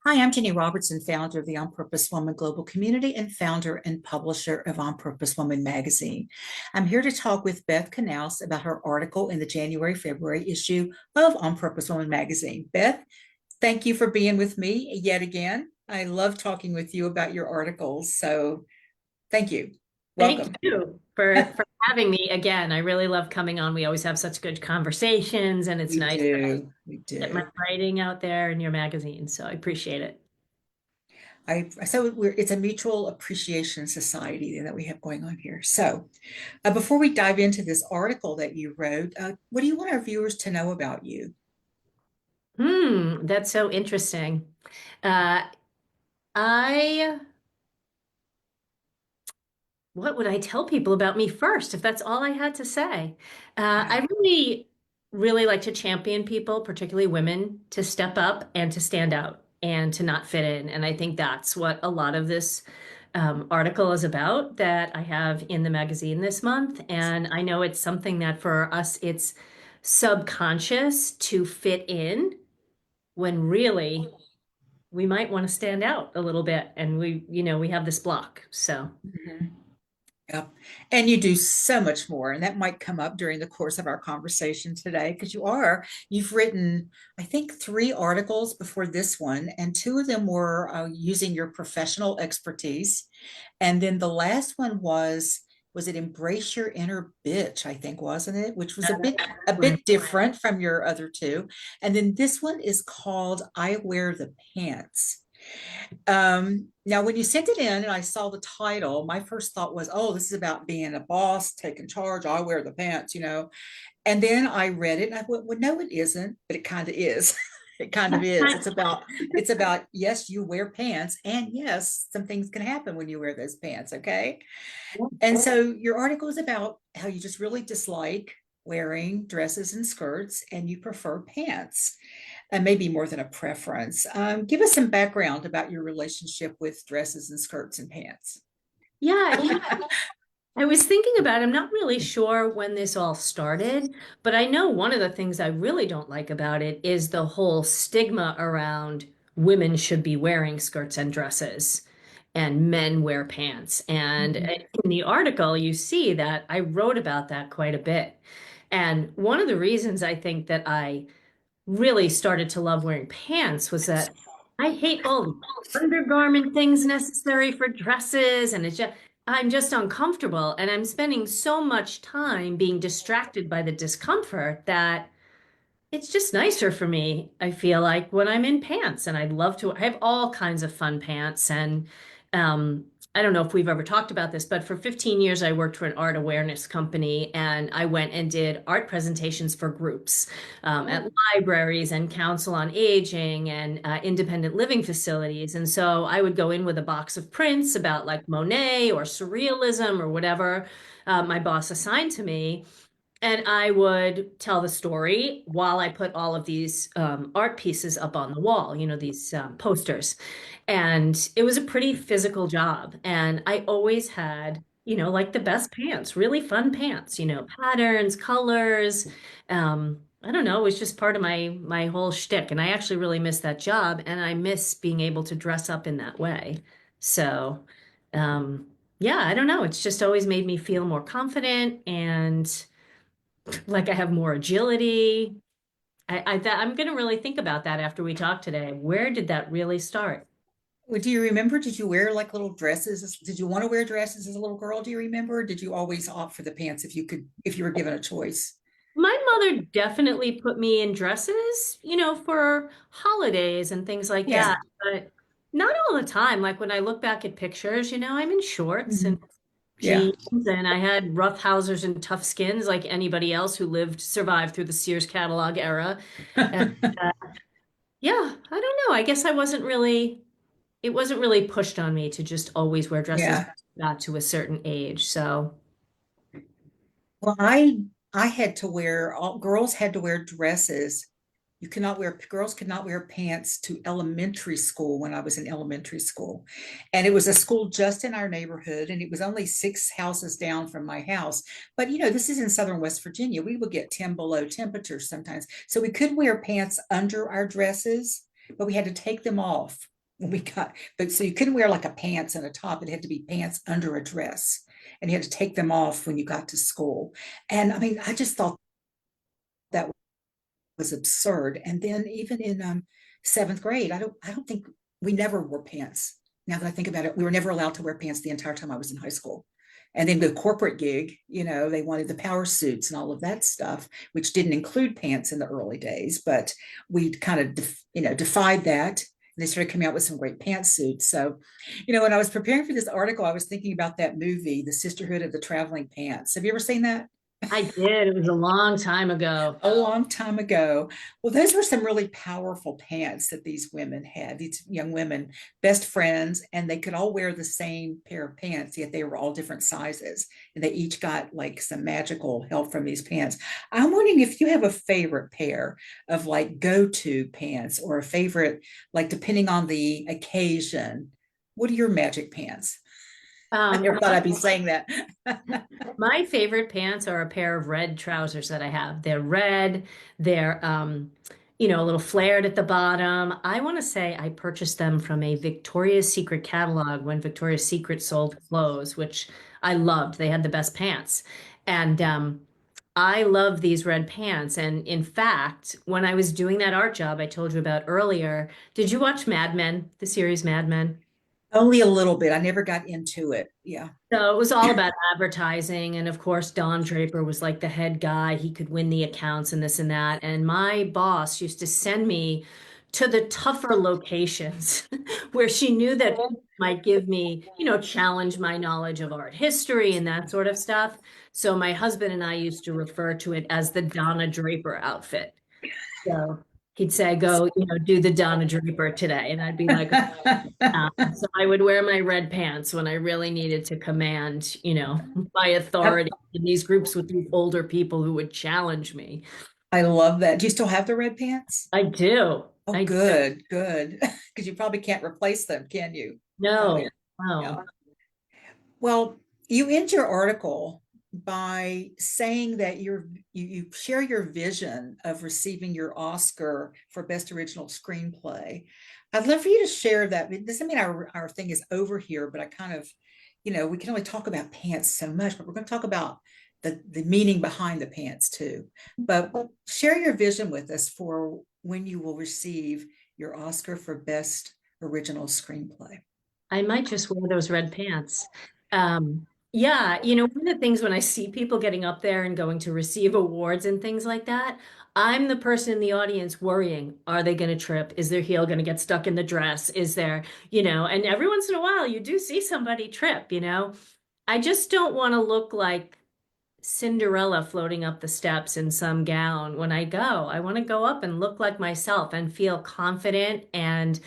Hi, I'm Ginny Robertson, founder of the On Purpose Woman Global Community and founder and publisher of On Purpose Woman magazine. I'm here to talk with Beth Knaus about her article in the January-February issue of On Purpose Woman magazine. Beth, thank you for being with me yet again. I love talking with you about your articles, so thank you. Thank Welcome. you for having me again. I really love coming on. We always have such good conversations, and it's We nice to do, we get my do. writing out there in your magazine. So I appreciate it. It's a mutual appreciation society that we have going on here. So, before we dive into this article that you wrote, what do you want our viewers to know about you? That's so interesting. Uh, I, what would I tell people about me first if that's all I had to say? Yeah. I really like to champion people, particularly women, to step up and to stand out and to not fit in. And I think that's what a lot of this article is about that I have in the magazine this month. And I know it's something that for us, it's subconscious to fit in when really we might want to stand out a little bit. And we have this block. So. Mhm. Yep. And you do so much more. And that might come up during the course of our conversation today because you've written, I think, three articles before this one, and two of them were using your professional expertise. And then the last one was it Embrace Your Inner Bitch, I think, wasn't it? Which was a bit different from your other two. And then this one is called I Wear the Pants. Now, when you sent it in and I saw the title, my first thought was, oh, this is about being a boss, taking charge. I wear the pants. And then I read it and I went, well, no, it isn't, but it kind of is. It kind of is. It's about, yes, you wear pants, and yes, some things can happen when you wear those pants. Okay. And so your article is about how you just really dislike wearing dresses and skirts and you prefer pants, and maybe more than a preference. Give us some background about your relationship with dresses and skirts and pants. Yeah, I was thinking about it. I'm not really sure when this all started, but I know one of the things I really don't like about it is the whole stigma around women should be wearing skirts and dresses and men wear pants. And Mhm. in the article, you see that I wrote about that quite a bit. And one of the reasons I think that I really started to love wearing pants was that I hate all the undergarment things necessary for dresses, and I'm just uncomfortable, and I'm spending so much time being distracted by the discomfort that it's just nicer for me, I feel like, when I'm in pants. And I have all kinds of fun pants. And um, I don't know if we've ever talked about this, but for 15 years, I worked for an art awareness company and I went and did art presentations for groups at Oh, libraries and council on aging and independent living facilities. And so I would go in with a box of prints about like Monet or surrealism or whatever my boss assigned to me. And I would tell the story while I put all of these art pieces up on the wall, these posters. And it was a pretty physical job. And I always had, like the best pants, really fun pants, patterns, colors. I don't know, it was just part of my whole shtick. And I actually really miss that job. And I miss being able to dress up in that way. So, yeah, I don't know. It's just always made me feel more confident and like I have more agility. I'm going to really think about that after we talk today. Where did that really start? well, do you remember? Did you wear like little dresses? Did you want to wear dresses as a little girl? Do you remember? Or did you always opt for the pants if you were given a choice? My mother definitely put me in dresses, for holidays and things like Yeah. that, but not all the time. Like when I look back at pictures, I'm in shorts and Mhm. Yeah. jeans, and I had rough trousers and tough skins like anybody else who survived through the Sears catalog era. And yeah, I don't know. I guess it wasn't really pushed on me to just always wear dresses Yeah. got to a certain age. So, Well, I had to wear all girls had to wear dresses. Girls could not wear pants to elementary school when I was in elementary school. And it was a school just in our neighborhood, and it was only six houses down from my house. But this is in southern West Virginia. We would get 10 below temperatures sometimes. So we could wear pants under our dresses, but we had to take them off when we got, but so you couldn't wear like a pants and a top. It had to be pants under a dress. And you had to take them off when you got to school. And I mean, I just thought that was absurd. And then even in seventh grade, I don't think we never wore pants. Now that I think about it, we were never allowed to wear pants the entire time I was in high school. And then the corporate gig, they wanted the power suits and all of that stuff, which didn't include pants in the early days, but we kind of, defied that. And they started coming out with some great pantsuits. So, when I was preparing for this article, I was thinking about that movie, The Sisterhood of the Traveling Pants. Have you ever seen that? I did. It was a long time ago. A long time ago. Well, those were some really powerful pants that these women had, these young women, best friends, and they could all wear the same pair of pants, yet they were all different sizes. And they each got like some magical help from these pants. I'm wondering if you have a favorite pair of like go-to pants or a favorite, like depending on the occasion. What are your magic pants? I Um, never thought I'd be saying that. My favorite pants are a pair of red trousers that I have. They're red, they're a little flared at the bottom. I want to say I purchased them from a Victoria's Secret catalog when Victoria's Secret sold clothes, which I loved. They had the best pants. And I love these red pants. And in fact, when I was doing that art job I told you about earlier, did you watch Mad Men, the series Mad Men? Only a little bit. I never got into it. Yeah. So it was all about advertising. And of course, Don Draper was like the head guy. He could win the accounts and this and that. And my boss used to send me to the tougher locations where she knew that people might give me, challenge my knowledge of art history and that sort of stuff. So my husband and I used to refer to it as the Donna Draper outfit. So he'd say, go, do the Donna Draper today. And I'd be like, so I would wear my red pants when I really needed to command, my authority in these groups with these older people who would challenge me. I love that. Do you still have the red pants? I do. Oh, I do. good, good. Because you probably can't replace them, can you? No, Probably. Yeah. no. Well, you end your article by saying that you share your vision of receiving your Oscar for Best Original Screenplay. I'd love for you to share that. It doesn't mean our thing is over here, but I kind of, we can only talk about pants so much, but we're going to talk about the meaning behind the pants too. But share your vision with us for when you will receive your Oscar for Best Original Screenplay. I might just wear those red pants. Yeah, one of the things when I see people getting up there and going to receive awards and things like that, I'm the person in the audience worrying, are they going to trip? Is their heel going to get stuck in the dress? Is there, and every once in a while you do see somebody trip. I just don't want to look like Cinderella floating up the steps in some gown when I go. I want to go up and look like myself and feel confident and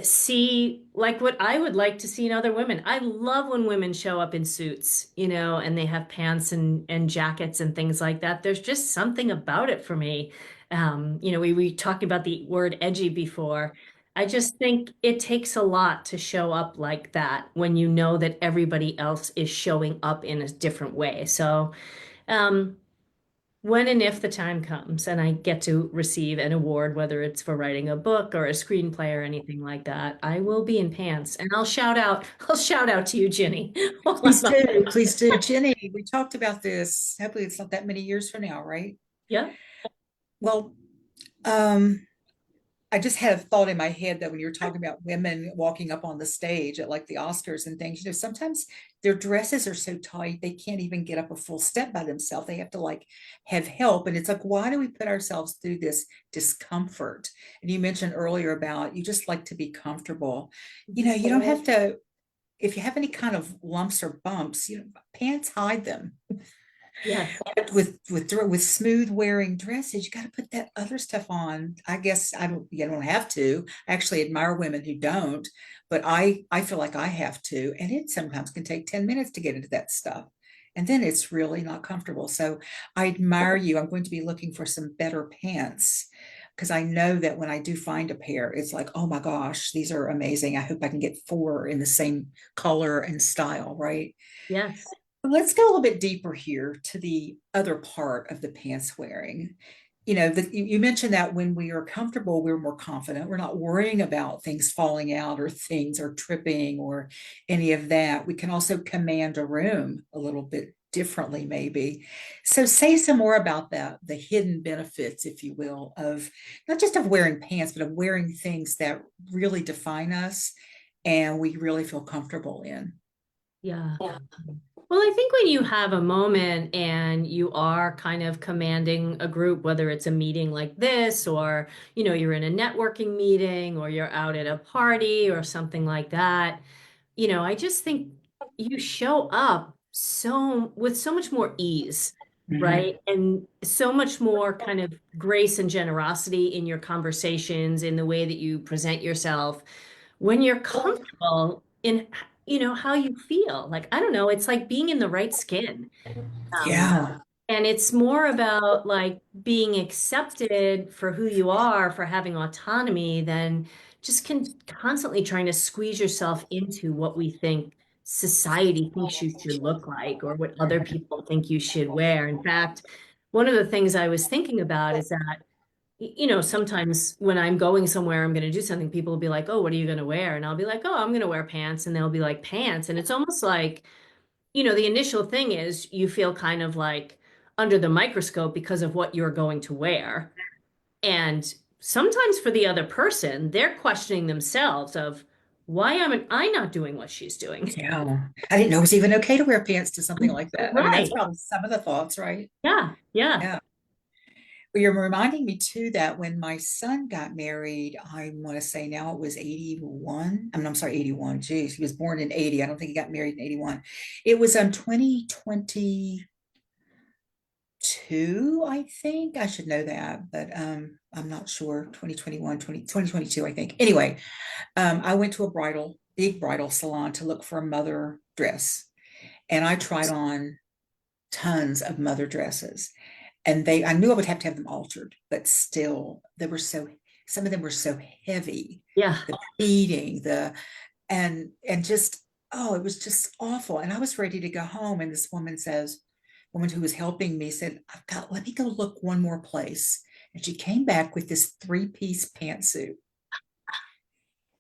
see like what I would like to see in other women. I love when women show up in suits, and they have pants and jackets and things like that. There's just something about it for me. We talked about the word edgy before. I just think it takes a lot to show up like that when you know that everybody else is showing up in a different way. So, um, when and if the time comes and I get to receive an award, whether it's for writing a book or a screenplay or anything like that, I will be in pants and I'll shout out to you, Ginny. while Please I'm up do, there. please do. Jenny, we talked about this. Hopefully, it's not that many years from now, right? Yeah. Well, um, I just had a thought in my head that when you were talking about women walking up on the stage at like the Oscars and things, sometimes their dresses are so tight they can't even get up a full step by themselves. They have to like have help. And it's like, why do we put ourselves through this discomfort? And you mentioned earlier about you just like to be comfortable. You don't have to, if you have any kind of lumps or bumps, pants hide them. Yes. With smooth wearing dresses, you got to put that other stuff on. I guess I don't. You don't have to. I actually admire women who don't, but I feel like I have to, and it sometimes can take 10 minutes to get into that stuff, and then it's really not comfortable. So I admire you. I'm going to be looking for some better pants because I know that when I do find a pair, it's like, oh my gosh, these are amazing. I hope I can get four in the same color and style, right? Yes. Let's go a little bit deeper here to the other part of the pants wearing. you mentioned that when we are comfortable, we're more confident. We're not worrying about things falling out or things or tripping or any of that. We can also command a room a little bit differently, maybe. So say some more about that, the hidden benefits, if you will, of not just of wearing pants, but of wearing things that really define us and we really feel comfortable in. Yeah. Well, I think when you have a moment and you are kind of commanding a group, whether it's a meeting like this, or, you're in a networking meeting, or you're out at a party or something like that, I just think you show up with so much more ease, Mhm. right? And so much more kind of grace and generosity in your conversations, in the way that you present yourself when you're comfortable in how you feel. Like, I don't know, it's like being in the right skin. um Yeah. and it's more about like being accepted for who you are, for having autonomy, than just constantly trying to squeeze yourself into what we think society thinks you should look like, or what other people think you should wear. In fact, one of the things I was thinking about is that sometimes when I'm going somewhere, I'm going to do something, people will be like, "Oh, what are you going to wear?" And I'll be like, "Oh, I'm going to wear pants." And they'll be like, "Pants?" And it's almost like, the initial thing is you feel kind of like under the microscope because of what you're going to wear. And sometimes for the other person, they're questioning themselves of, why am I not doing what she's doing? Yeah. I didn't know it was even okay to wear pants to something like that. I mean, that's Right. probably some of the thoughts, right? Yeah. Yeah. Yeah. Well, you're reminding me too that when my son got married, I want to say now it was 81. I'm sorry, 81. Geez, he was born in 80. I don't think he got married in 81. It was 2022, I think. I should know that, but I'm not sure. 2021, 2022, I think. Anyway, I went to a big bridal salon to look for a mother dress. And I tried on tons of mother dresses. And I knew I would have to have them altered, but still, some of them were so heavy, Yeah. the beading, and just, oh, it was just awful. And I was ready to go home. And this woman who was helping me said, let me go look one more place. And she came back with this three-piece pantsuit,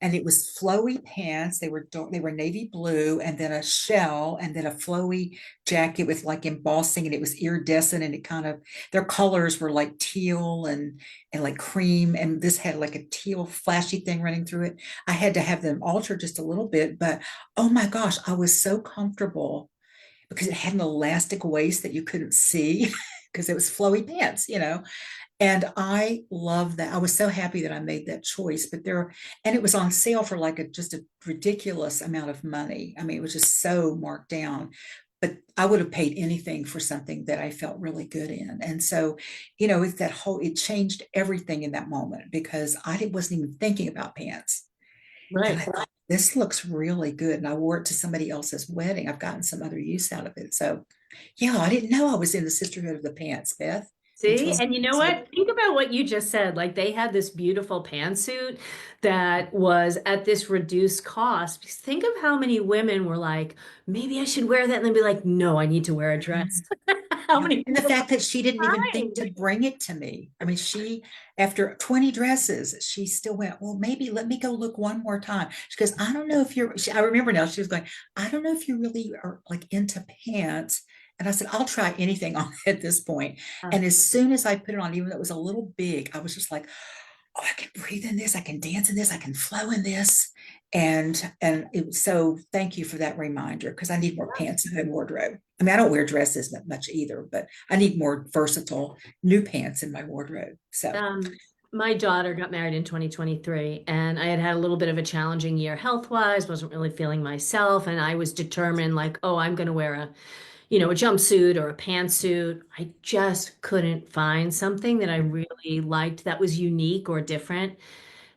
and it was flowy pants. They were navy blue, and then a shell, and then a flowy jacket with like embossing, and it was iridescent, and it kind of their colors were like teal and like cream, and this had like a teal flashy thing running through it. I had to have them altered just a little bit, but oh my gosh, I was so comfortable because it had an elastic waist that you couldn't see because it was flowy pants. And I love that. I was so happy that I made that choice. And it was on sale for like just a ridiculous amount of money. I mean, it was just so marked down. But I would have paid anything for something that I felt really good in. And so, it changed everything in that moment because wasn't even thinking about pants. And I Right. thought, this looks really good. And I wore it to somebody else's wedding. I've gotten some other use out of it. So, yeah, I didn't know I was in the sisterhood of the pants, Beth, See, until and you know so what? Think about what you just said. Like, they had this beautiful pantsuit that was at this reduced cost. Because think of how many women were like, maybe I should wear that, and then be like, no, I need to wear a dress. How yeah. many And the people fact that she didn't even think crying? to bring it to me. I mean, after 20 dresses, she still went, well, maybe let me go look one more time. She goes, I don't know if I remember now, she was going, I don't know if you really are like into pants. And I said, I'll try anything on at this point. Uh, And as soon as I put it on, even though it was a little big, I was just like, oh, I can breathe in this, I can dance in this, I can flow in this. So thank you for that reminder because I need more pants in my wardrobe. I mean, I don't wear dresses that much either, but I need more versatile new pants in my wardrobe. So Um, my daughter got married in 2023, and I had had a little bit of a challenging year health-wise, wasn't really feeling myself, and I was determined, like, oh, I'm going to wear a jumpsuit or a pantsuit. I just couldn't find something that I really liked that was unique or different.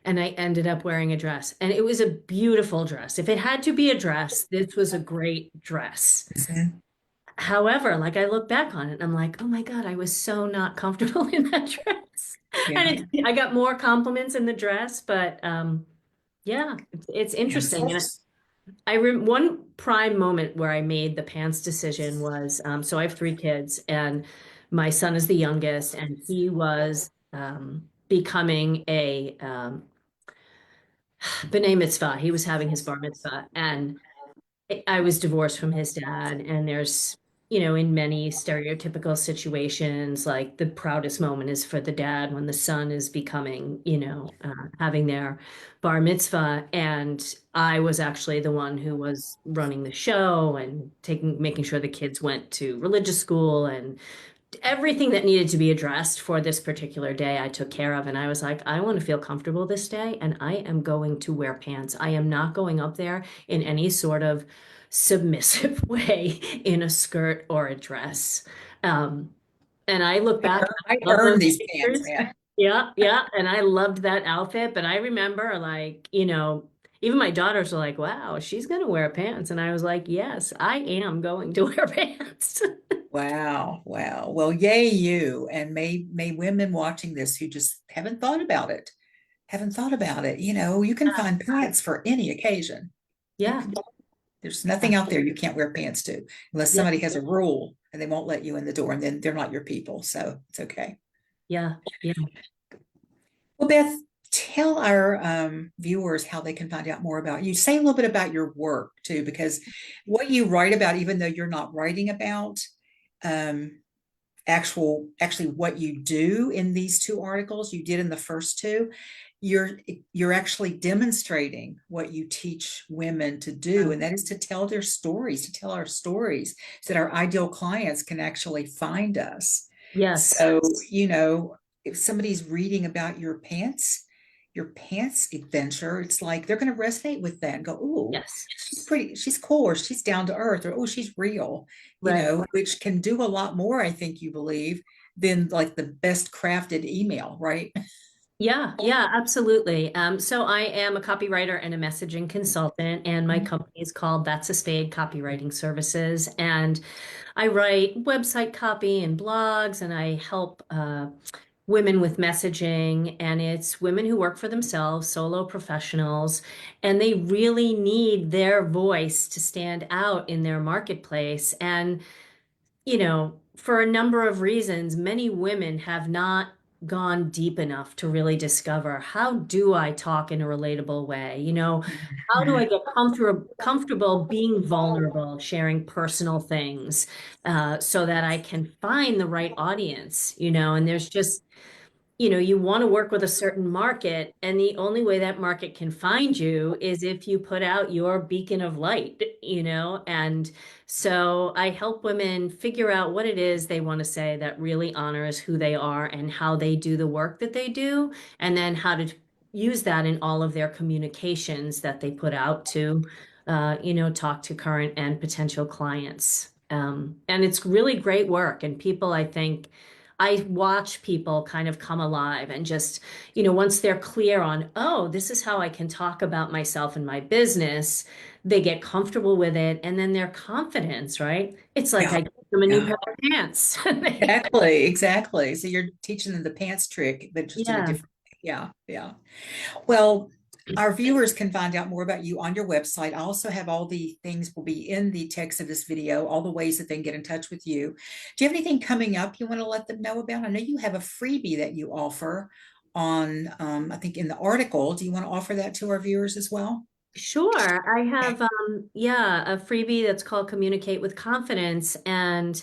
And I ended up wearing a dress. And it was a beautiful dress. If it had to be a dress, this was a great dress. mhm. However, like, I look back on it and I'm like, oh my God, I was so not comfortable in that dress. Yeah, And I got more compliments in the dress, but yeah, it's interesting. And yes. one prime moment where I made the pants decision was, so I have three kids, and My son is the youngest, and he was becoming a b'nai mitzvah. He was having his bar mitzvah, and I was divorced from his dad, and there's, in many stereotypical situations, like the proudest moment is for the dad when the son is becoming, having their bar mitzvah. And I was actually the one who was running the show and making sure the kids went to religious school, and everything that needed to be addressed for this particular day, I took care of. And I was like, I want to feel comfortable this day, and I am going to wear pants. I am not going up there in any sort of submissive way in a skirt or a dress. Um, and I look back, I I love earned those these pants, pictures. man. Yeah, yeah. And I loved that outfit. But I remember, like, even my daughters were like, wow, she's going to wear pants. And I was like, yes, I am going to wear pants. Wow, wow. Well, yay you. And may women watching this who just haven't thought about it. You can find pants for any occasion. You Yeah. can, there's nothing out there you can't wear pants to, unless Yeah. somebody has a rule and they won't let you in the door, and then they're not your people. So it's okay. Yeah. Yeah. Well, Beth, tell our viewers how they can find out more about you. Say a little bit about your work too, because what you write about, even though you're not writing about um, actually what you do in these two articles you did in the first two, you're actually demonstrating what you teach women to do, and that is to tell their stories, to tell our stories, so that our ideal clients can actually find us. Yes. So, if somebody's reading about your pants adventure, it's like they're going to resonate with that and go, "Oh, Yes. she's pretty, she's cool, or she's down to earth, or oh, she's real," Right. which can do a lot more, I think you believe, than like the best crafted email, right? Yeah. Yeah, absolutely. So I am a copywriter and a messaging consultant, and my company is called That's a Spade Copywriting Services. And I write website copy and blogs, and I help women with messaging. And it's women who work for themselves, solo professionals, and they really need their voice to stand out in their marketplace. And for a number of reasons, many women have not gone deep enough to really discover, how do I talk in a relatable way? How do I get comfortable being vulnerable, sharing personal things, so that I can find the right audience, and there's just, you want to work with a certain market, and the only way that market can find you is if you put out your beacon of light, and so I help women figure out what it is they want to say that really honors who they are and how they do the work that they do, and then how to use that in all of their communications that they put out to, talk to current and potential clients. And it's really great work, and people, I think, I watch people kind of come alive and just, once they're clear on, oh, this is how I can talk about myself and my business, they get comfortable with it. And then their confidence, right? It's like Yeah, I give them a new yeah, pair of pants. exactly. So you're teaching them the pants trick, but just in a Yeah, different, yeah, yeah. Well, our viewers can find out more about you on your website. I also have all the things will be in the text of this video, all the ways that they can get in touch with you. Do you have anything coming up you want to let them know about? I know you have a freebie that you offer on, I think in the article. Do you want to offer that to our viewers as well? sure. I Okay. have, yeah, a freebie that's called Communicate with Confidence. And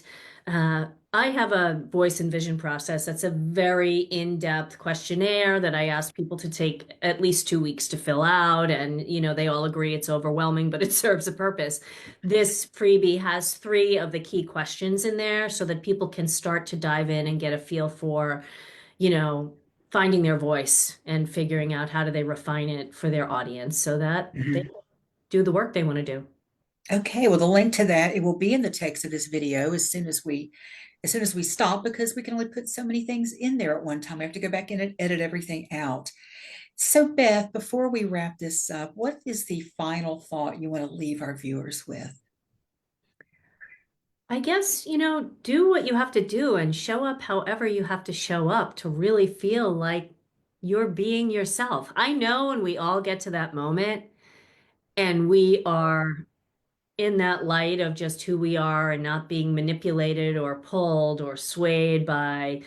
I have a voice and vision process. That's a very in-depth questionnaire that I ask people to take at least 2 weeks to fill out. And, they all agree it's overwhelming, but it serves a purpose. This freebie has 3 of the key questions in there so that people can start to dive in and get a feel for, you know, finding their voice and figuring out how do they refine it for their audience so that they Mhm. do the work they want to do. Okay, well, the link to that, it will be in the text of this video as soon as we stop, because we can only put so many things in there at one time. We have to go back in and edit everything out. So, Beth, before we wrap this up, what is the final thought you want to leave our viewers with? I guess, do what you have to do and show up however you have to show up to really feel like you're being yourself. I know when we all get to that moment and we are in that light of just who we are and not being manipulated or pulled or swayed by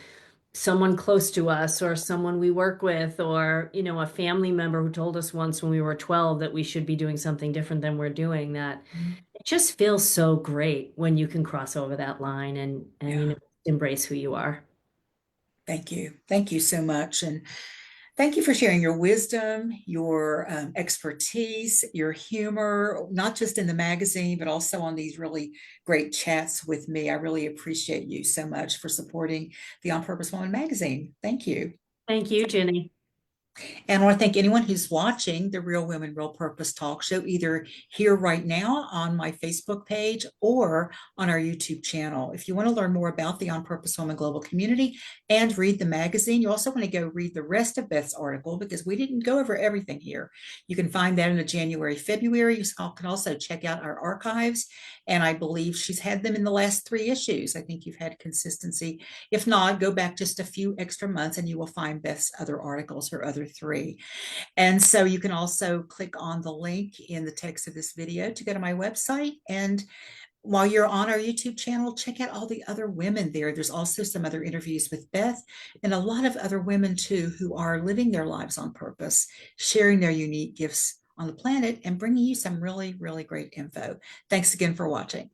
someone close to us or someone we work with or, a family member who told us once when we were 12 that we should be doing something different than we're doing, that Mhm. it just feels so great when you can cross over that line and Yeah. embrace who you are. Thank you. Thank you so much. And thank you for sharing your wisdom, your expertise, your humor, not just in the magazine, but also on these really great chats with me. I really appreciate you so much for supporting the On Purpose Woman magazine. Thank you. Thank you, Ginny. And I want to thank anyone who's watching the Real Women, Real Purpose talk show, either here right now on my Facebook page or on our YouTube channel. If you want to learn more about the On Purpose Woman Global community and read the magazine, you also want to go read the rest of Beth's article because we didn't go over everything here. You can find that in the January, February. You can also check out our archives. And I believe she's had them in the last 3 issues. I think you've had consistency. If not, go back just a few extra months and you will find Beth's other articles, her other 3. And so you can also click on the link in the text of this video to go to my website. And while you're on our YouTube channel, check out all the other women there. There's also some other interviews with Beth and a lot of other women too who are living their lives on purpose, sharing their unique gifts on the planet and bringing you some really, really great info. Thanks again for watching.